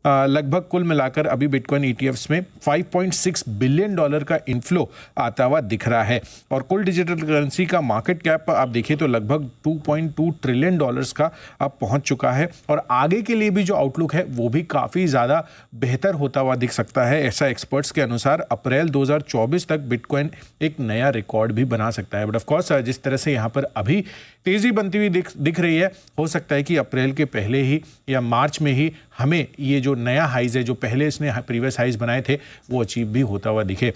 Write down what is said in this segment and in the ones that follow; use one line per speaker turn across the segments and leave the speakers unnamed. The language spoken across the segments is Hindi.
लगभग कुल मिलाकर अभी बिटकॉइन ईटीएफ्स में $5.6 बिलियन का इनफ्लो आता हुआ दिख रहा है और कुल डिजिटल करेंसी का मार्केट कैप आप देखिए तो लगभग $2.2 ट्रिलियन का अब पहुंच चुका है और आगे के लिए भी जो आउटलुक है वो भी काफ़ी ज़्यादा बेहतर होता हुआ दिख सकता है। ऐसा एक्सपर्ट्स के अनुसार अप्रैल 2024 तक बिटकॉइन एक नया रिकॉर्ड भी बना सकता है। बट ऑफकोर्स जिस तरह से यहाँ पर अभी तेज़ी बनती हुई दिख रही है, हो सकता है कि अप्रैल के पहले ही या मार्च में ही हमें ये जो नया हाइज है, जो पहले इसने प्रीवियस हाइज बनाए थे, वो अचीव भी होता हुआ दिखे।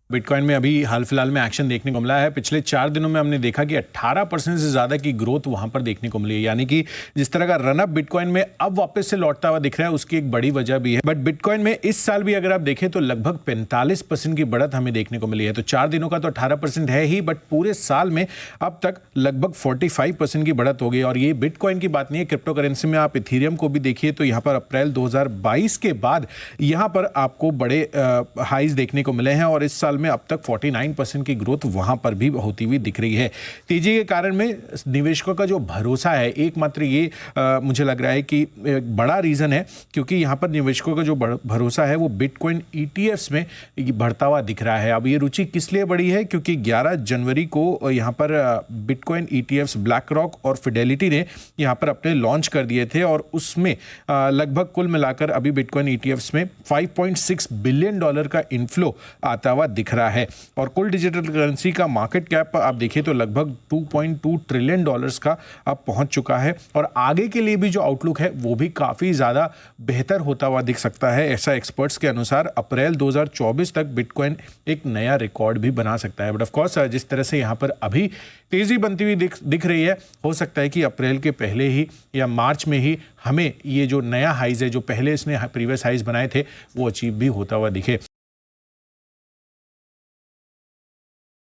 बिटकॉइन में अभी हाल फिलहाल में एक्शन देखने को मिला है। पिछले 4 दिनों में हमने देखा कि 18% से ज़्यादा की ग्रोथ वहां पर देखने को मिली है, यानी कि जिस तरह का रनअप बिटकॉइन में अब वापस से लौटता हुआ दिख रहा है, उसकी एक बड़ी वजह भी है। बट बिटकॉइन में इस साल भी अगर आप देखें तो लगभग 45% की बढ़त हमें देखने को मिली है। तो 4 दिनों का तो 18% है ही, बट पूरे साल में अब तक लगभग 45% की बढ़त हो गई। और ये बिटकॉइन की बात नहीं है, क्रिप्टो करेंसी में आप इथेरियम को भी देखिए तो यहाँ पर अप्रैल 2022 के बाद यहाँ पर आपको बड़े हाइज देखने को मिले हैं और इस साल में अब तक 49% की ग्रोथ वहां पर भी होती हुई दिख रही है। तेजी के कारण में निवेशकों का जो भरोसा है, एकमात्र ये मुझे लग रहा है कि एक बड़ा रीजन है, क्योंकि यहां पर निवेशकों का जो भरोसा है वो बिटकॉइन ईटीएफ्स में बढ़ता हुआ दिख रहा है। अब ये रुचि किस लिए बढ़ी है, क्योंकि 11 जनवरी को यहां पर बिटकॉइन ईटीएफ्स ब्लैक रॉक और फिडेलिटी ने यहां पर अपने लॉन्च कर दिए थे और उसमें लगभग कुल मिलाकर अभी बिटकॉइन ईटीएफ्स में $5.6 बिलियन का इनफ्लो आता हुआ दिख रहा है और कुल डिजिटल करेंसी का मार्केट कैप आप देखिए तो लगभग $2.2 ट्रिलियन का अब पहुंच चुका है और आगे के लिए भी जो आउटलुक है वो भी काफ़ी ज़्यादा बेहतर होता हुआ दिख सकता है। ऐसा एक्सपर्ट्स के अनुसार अप्रैल 2024 तक बिटकॉइन एक नया रिकॉर्ड भी बना सकता है। बट ऑफकोर्स जिस तरह से यहाँ पर अभी तेज़ी बनती हुई दिख रही है, हो सकता है कि अप्रैल के पहले ही या मार्च में ही हमें ये जो नया हाइज है, जो पहले इसने प्रीवियस हाइज बनाए थे, वो अचीव भी होता हुआ दिखे।